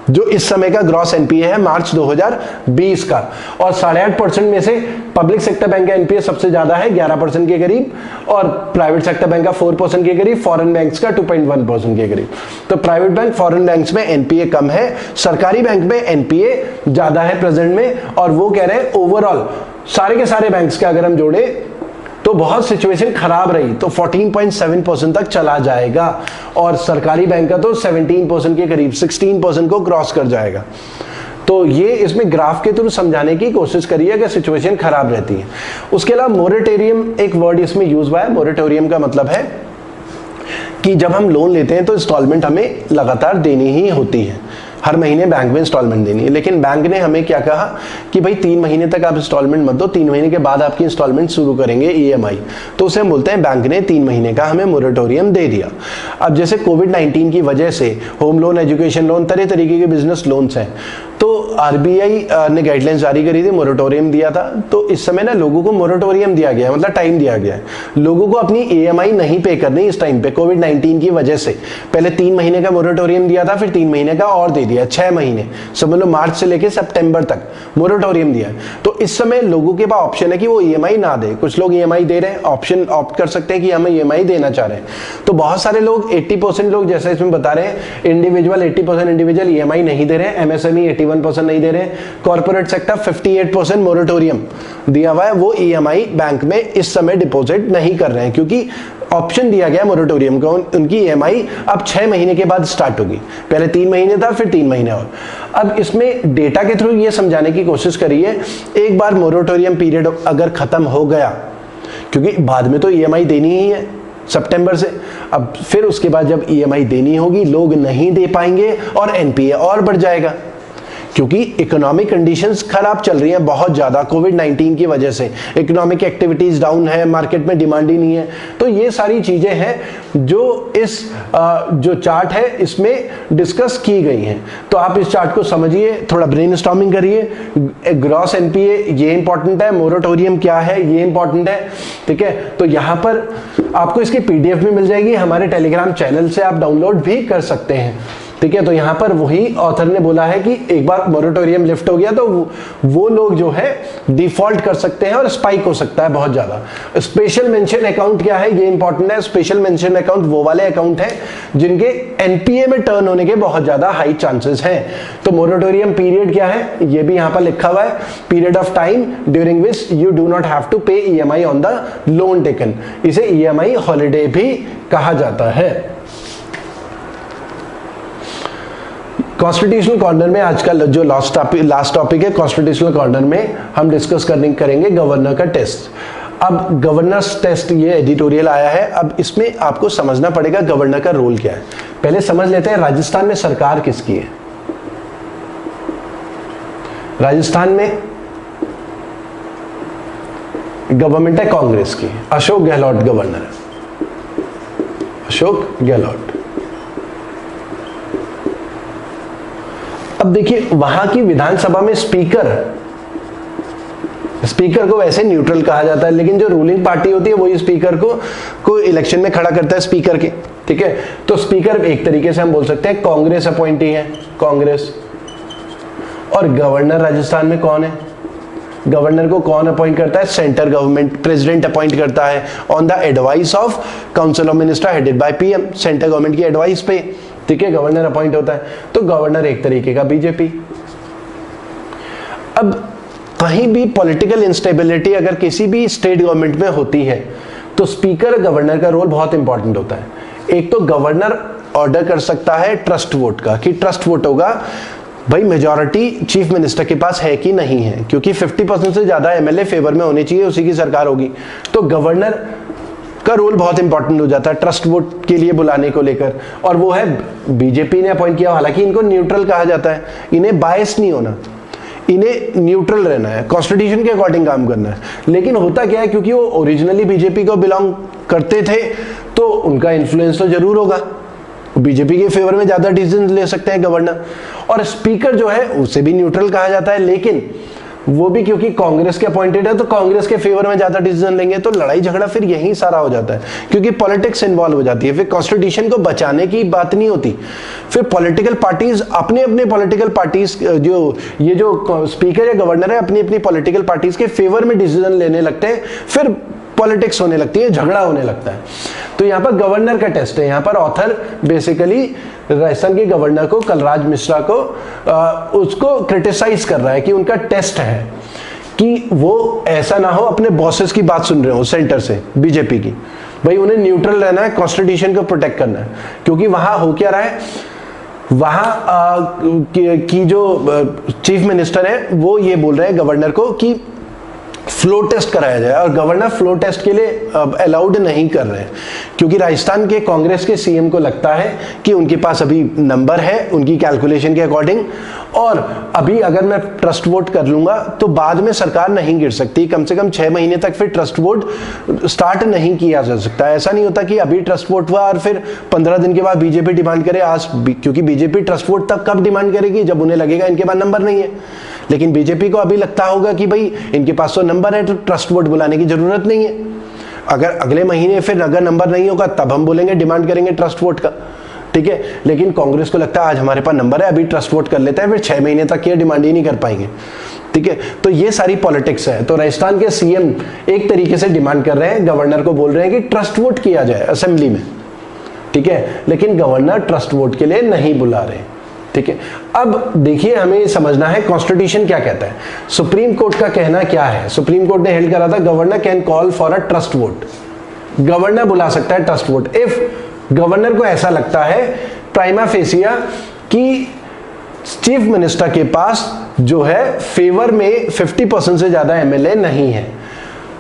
जो इस समय का ग्रॉस एनपीए है मार्च 2020 का। और 8.5% में से पब्लिक सेक्टर बैंक का एनपीए सबसे ज्यादा है 11% के करीब, और प्राइवेट सेक्टर बैंक का 4% के करीब, फॉरेन बैंक्स का 2.1% के करीब। तो प्राइवेट बैंक, फॉरेन बैंक्स में एनपीए कम है, सरकारी बैंक में एनपीए ज्यादा है प्रेजेंट में। और वो कह रहे हैं ओवरऑल सारे के सारे बैंक्स के अगर हम जोड़े तो बहुत सिचुएशन खराब रही, तो 14.7% तक चला जाएगा, और सरकारी बैंक का तो 17% के करीब, 16% को क्रॉस कर जाएगा। तो ये इसमें ग्राफ के थ्रू समझाने की कोशिश करी है कि सिचुएशन खराब रहती है। उसके अलावा मोरेटोरियम एक वर्ड इसमें यूज हुआ है। मोरेटोरियम का मतलब है कि जब हम लोन लेते हैं तो इंस्टॉलमेंट हमें लगातार देनी ही होती है, हर महीने बैंक में इंस्टॉलमेंट देनी है। लेकिन बैंक ने हमें क्या कहा कि भाई 3 महीने तक आप इंस्टॉलमेंट मत दो, 3 महीने के बाद आपकी इंस्टॉलमेंट शुरू करेंगे ईएमआई। तो उसे हम बोलते हैं बैंक ने 3 महीने का हमें मोरेटोरियम दे दिया। अब जैसे कोविड-19 की वजह से होम लोन, एजुकेशन लोन, तरह तरीके के बिजनेस लोन्स हैं, तो आरबीआई ने गाइडलाइंस जारी करी थी, मोरेटोरियम दिया था। तो इस समय ना लोगों को मोरेटोरियम दिया गया है, मतलब टाइम दिया गया है, लोगों को अपनी ईएमआई नहीं पे करनी इस टाइम पे कोविड-19 की वजह से। पहले 3 महीने का मोरेटोरियम दिया था, फिर 3 महीने का और दे दिया, 6 महीने, समझ लो मार्च से लेकर सितंबर तक मोरेटोरियम दिया है। तो इस समय लोगों के पास ऑप्शन है कि वो ईएमआई ना दे। कुछ लोग ईएमआई दे रहे हैं, ऑप्शन ऑप्ट कर सकते हैं कि हम ईएमआई देना चाह रहे हैं। तो बहुत सारे लोग, 80% लोग जैसे इसमें बता रहे हैं, इंडिविजुअल 80% इंडिविजुअल ईएमआई नहीं दे रहे हैं, एमएसएमई 81% नहीं दे रहे हैं, कॉर्पोरेट सेक्टर 58% मोरेटोरियम दिया हुआ है, वो ईएमआई बैंक में इस समय डिपॉजिट नहीं कर रहे हैं, क्योंकि ऑप्शन दिया गया मोरेटोरियम का। उनकी ईएमआई अब 6 महीने के बाद स्टार्ट होगी, पहले 3 महीने था, फिर 3 महीने और। अब इसमें डेटा के थ्रू ये समझाने की कोशिश करी है, एक बार मोरेटोरियम पीरियड अगर खत्म हो गया, क्योंकि बाद में तो ईएमआई देनी ही है सितंबर से, अब फिर उसके बाद जब ईएमआई देनी होगी लोग नहीं दे पाएंगे और एनपीए और बढ़ जाएगा, क्योंकि इकोनॉमिक कंडीशंस खराब चल रही हैं बहुत ज्यादा कोविड-19 की वजह से। इकोनॉमिक एक्टिविटीज डाउन है, मार्केट में डिमांड ही नहीं है। तो ये सारी चीजें हैं जो इस जो चार्ट है इसमें डिस्कस की गई हैं। तो आप इस चार्ट को समझिए, थोड़ा ब्रेनस्टॉर्मिंग करिए। ग्रॉस एनपीए ये इंपॉर्टेंट है, मोरेटोरियम क्या है ये इंपॉर्टेंट है। ठीक है, तो यहाँ पर आपको इसकी पीडीएफ भी मिल जाएगी, हमारे टेलीग्राम चैनल से आप डाउनलोड भी कर सकते हैं। ठीक है, तो यहाँ पर वही ऑथर ने बोला है कि एक बार मोरेटोरियम लिफ्ट हो गया तो वो लोग जो है डिफॉल्ट कर सकते हैं और स्पाइक हो सकता है बहुत ज्यादा। स्पेशल मेंशन अकाउंट क्या है ये इंपॉर्टेंट है। स्पेशल मेंशन अकाउंट वो वाले अकाउंट है जिनके एनपीए में टर्न होने के बहुत ज्यादा हाई चांसेस हैं। तो मोरेटोरियम पीरियड क्या है ये भी यहाँ पर लिखा हुआ है, period of time during which you do not have to pay EMI on the loan taken. इसे ईएमआई हॉलिडे भी कहा जाता है। कॉन्स्टिट्यूशनल कॉर्नर में आज का जो लास्ट टॉपिक है, कॉन्स्टिट्यूशनल कॉर्नर में हम डिस्कस करेंगे गवर्नर का टेस्ट। अब गवर्नर्स टेस्ट ये एडिटोरियल आया है, अब इसमें आपको समझना पड़ेगा गवर्नर का रोल क्या है। पहले समझ लेते हैं राजस्थान में सरकार किसकी है। राजस्थान में गवर्नमेंट है कांग्रेस की, अशोक गहलोत गवर्नर है, अशोक गहलोत। अब देखिए वहां की विधानसभा में स्पीकर को वैसे न्यूट्रल कहा जाता है, लेकिन जो रूलिंग पार्टी होती है वही स्पीकर को इलेक्शन में खड़ा करता है स्पीकर के। ठीक है, तो स्पीकर एक तरीके से हम बोल सकते हैं कांग्रेस अपॉइंटी है, कांग्रेस। और गवर्नर राजस्थान में कौन है? गवर्नर को कौन अपॉइंट करता है? सेंट्रल गवर्नमेंट, प्रेसिडेंट अपॉइंट करता है on the advice of council of minister headed by PM, central government की एडवाइस पे। ठीक है, गवर्नर अपॉइंट होता है, तो गवर्नर एक तरीके का बीजेपी। अब कहीं भी पॉलिटिकल इंस्टेबिलिटी अगर किसी भी स्टेट गवर्नमेंट में होती है तो स्पीकर गवर्नर का रोल बहुत इंपॉर्टेंट होता है। एक तो गवर्नर ऑर्डर कर सकता है ट्रस्ट वोट का, कि ट्रस्ट वोट होगा भाई मेजॉरिटी चीफ मिनिस्टर के पास है कि नहीं है, क्योंकि 50% से ज्यादा एमएलए फेवर में होने चाहिए, उसी की सरकार होगी। तो गवर्नर का रोल बहुत इंपॉर्टेंट हो जाता है ट्रस्ट वोट के लिए बुलाने को लेकर, और वो है बीजेपी ने अपॉइंट किया। हालांकि इनको न्यूट्रल कहा जाता है, इन्हें बायस नहीं होना, इन्हें न्यूट्रल रहना है, कॉन्स्टिट्यूशन के अकॉर्डिंग काम करना है। लेकिन होता क्या है, क्योंकि वो ओरिजिनली बीजेपी को बिलोंग करते थे तो उनका इन्फ्लुएंस तो जरूर होगा, बीजेपी के फेवर में ज्यादा डिसीजन ले सकते हैं गवर्नर। और स्पीकर जो है उसे भी न्यूट्रल कहा जाता है, लेकिन वो भी क्योंकि कांग्रेस के अपॉइंटेड है तो कांग्रेस के फेवर में ज्यादा डिसीजन लेंगे, तो लड़ाई झगड़ा फिर यही सारा हो जाता है, क्योंकि पॉलिटिक्स इन्वॉल्व हो जाती है। फिर कॉन्स्टिट्यूशन को बचाने की बात नहीं होती, फिर पॉलिटिकल पार्टीज अपने अपने पॉलिटिकल पार्टीज जो स्पीकर या गवर्नर है अपनी अपनी पॉलिटिकल पार्टीज के फेवर में डिसीजन लेने लगते हैं, फिर पॉलिटिक्स होने लगती है, झगड़ा होने लगता है। तो यहाँ पर गवर्नर का टेस्ट है। यहाँ पर ऑथर बेसिकली राजस्थान के गवर्नर को, कलराज मिश्रा को, उसको क्रिटिसाइज कर रहा है कि उनका टेस्ट है कि वो ऐसा ना हो अपने बॉसेस की बात सुन रहे हो सेंटर से, बीजेपी की। भाई उन्हें न्यूट्रल रहना है, कॉन्स्टिट्यूशन को प्रोटेक्ट करना है, क्योंकि वहां हो क्या रहा है, वहां की जो चीफ मिनिस्टर है वो ये बोल रहे हैं गवर्नर को कि फ्लो टेस्ट कराया जाए, और गवर्नर फ्लो टेस्ट के लिए अलाउड नहीं कर रहे हैं, क्योंकि राजस्थान के कांग्रेस के सीएम को लगता है कि उनके पास अभी नंबर है उनकी कैलकुलेशन के अकॉर्डिंग, और अभी अगर मैं ट्रस्ट वोट कर लूंगा तो बाद में सरकार नहीं गिर सकती, कम से कम 6 महीने तक फिर ट्रस्ट वोट स्टार्ट नहीं किया जा सकता। ऐसा नहीं होता कि अभी ट्रस्ट वोट हुआ और फिर 15 दिन के बाद बीजेपी डिमांड करे आज, क्योंकि बीजेपी ट्रस्ट वोट तब कब डिमांड करेगी जब उन्हें लगेगा इनके पास नंबर नहीं है। लेकिन बीजेपी को अभी लगता होगा कि भाई इनके पास तो नंबर है तो ट्रस्ट वोट बुलाने की जरूरत नहीं है। अगर अगले महीने फिर अगर नंबर नहीं होगा तब हम बोलेंगे, डिमांड करेंगे ट्रस्ट वोट का, ठीक है। लेकिन कांग्रेस को लगता है आज हमारे पास नंबर है, अभी ट्रस्ट वोट कर लेते हैं, फिर 6 महीने तक ये डिमांड ही नहीं कर पाएंगे, ठीक है। तो ये सारी पॉलिटिक्स है। तो राजस्थान के सीएम एक तरीके से डिमांड कर रहे हैं, गवर्नर को बोल रहे हैं कि ट्रस्ट वोट किया जाए असेंबली में, ठीक है, लेकिन गवर्नर ट्रस्ट वोट के लिए नहीं बुला रहे, ठीक है। अब देखिए हमें समझना है कॉन्स्टिट्यूशन क्या कहता है, सुप्रीम कोर्ट का कहना क्या है। सुप्रीम कोर्ट ने हेल्ड करा था governor can call for a trust vote, governor बुला सकता है ट्रस्ट वोट इफ गवर्नर को ऐसा लगता है प्राइमा फेसिया कि चीफ मिनिस्टर के पास जो है फेवर में 50% से ज्यादा एमएलए नहीं है।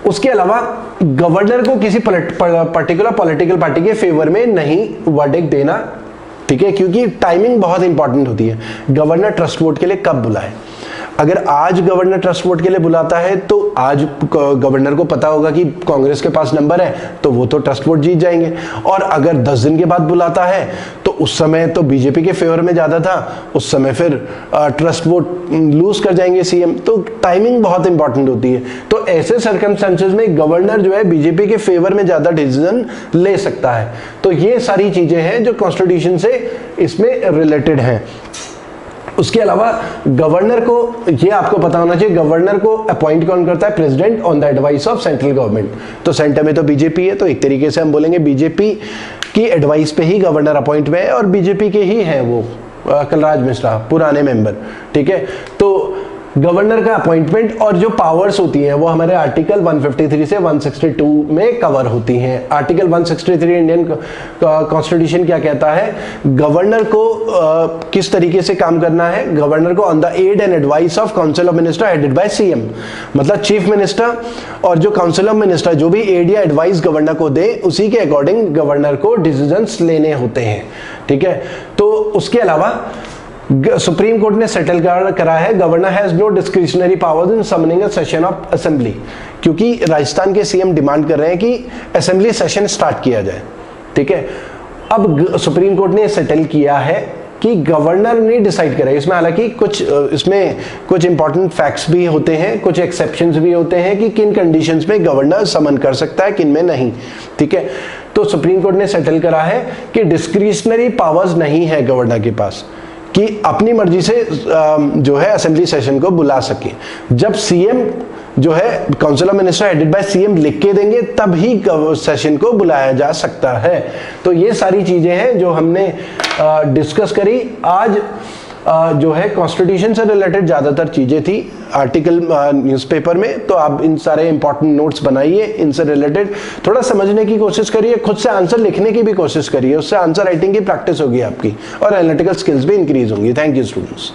उसके अलावा गवर्नर को किसी पर्टिकुलर पॉलिटिकल पार्टी के फेवर में नहीं वर्डिक्ट देना, ठीक है, क्योंकि टाइमिंग बहुत इंपॉर्टेंट होती है। गवर्नर ट्रस्ट वोट के लिए कब बुलाए, अगर आज गवर्नर ट्रस्ट वोट के लिए बुलाता है तो आज गवर्नर को पता होगा कि कांग्रेस के पास नंबर है तो वो तो ट्रस्ट वोट जीत जाएंगे, और अगर 10 दिन के बाद बुलाता है तो उस समय तो बीजेपी के फेवर में ज्यादा था, उस समय फिर ट्रस्ट वोट लूज कर जाएंगे सीएम। तो टाइमिंग बहुत इंपॉर्टेंट होती है। तो ऐसे सर्कमस्टेंसेस में गवर्नर जो है बीजेपी के फेवर में ज्यादा डिसीजन ले सकता है। तो ये सारी चीजें हैं जो कॉन्स्टिट्यूशन से इसमें रिलेटेड हैं। उसके अलावा गवर्नर को ये आपको पता होना चाहिए, गवर्नर को अपॉइंट कौन करता है, president on the advice of central government. तो सेंटर में तो बीजेपी है, तो एक तरीके से हम बोलेंगे बीजेपी की एडवाइस पे ही गवर्नर अपॉइंट हुए हैं, और बीजेपी के ही हैं वो कलराज मिश्रा, पुराने मेंबर, ठीक है। तो गवर्नर का अपॉइंटमेंट और जो पावर्स होती हैं वो हमारे आर्टिकल 153 से 162 में कवर होती हैं। आर्टिकल 163 इंडियन कॉन्स्टिट्यूशन क्या कहता है, गवर्नर को किस तरीके से काम करना है, गवर्नर को on the aid and advice of council of minister headed by CM, मतलब चीफ मिनिस्टर और जो काउंसिल ऑफ मिनिस्टर जो भी एड या एडवाइस गवर्नर को दे उसी के अकॉर्डिंग गवर्नर को डिसीजंस लेने होते हैं, ठीक है। तो उसके अलावा सुप्रीम कोर्ट ने सेटल करा है governor has no discretionary powers in summoning a session of assembly, क्योंकि राजस्थान के सीएम डिमांड कर रहे हैं कि असेंबली सेशन स्टार्ट किया जाए, ठीक है। अब सुप्रीम कोर्ट ने सेटल किया है कि गवर्नर ने डिसाइड करा, इसमें हालांकि कुछ इंपॉर्टेंट फैक्ट्स भी होते हैं, कुछ एक्सेप्शंस भी होते हैं कि किन कंडीशंस में गवर्नर समन कर सकता है, किन में नहीं, ठीक है। तो सुप्रीम कोर्ट ने सेटल करा है कि डिस्क्रिशनरी पावर्स नहीं है गवर्नर के पास कि अपनी मर्जी से जो है असेंबली सेशन को बुला सके। जब सीएम जो है council of minister headed by CM लिख के देंगे, तब ही सेशन को बुलाया जा सकता है। तो ये सारी चीजें हैं जो हमने डिस्कस करी आज। जो है कॉन्स्टिट्यूशन से रिलेटेड ज्यादातर चीजें थी आर्टिकल न्यूज़पेपर में, तो आप इन सारे इंपॉर्टेंट नोट्स बनाइए, इनसे रिलेटेड थोड़ा समझने की कोशिश करिए, खुद से आंसर लिखने की भी कोशिश करिए, उससे आंसर राइटिंग की प्रैक्टिस होगी आपकी और एनालिटिकल स्किल्स भी इंक्रीज होंगी। Thank you students.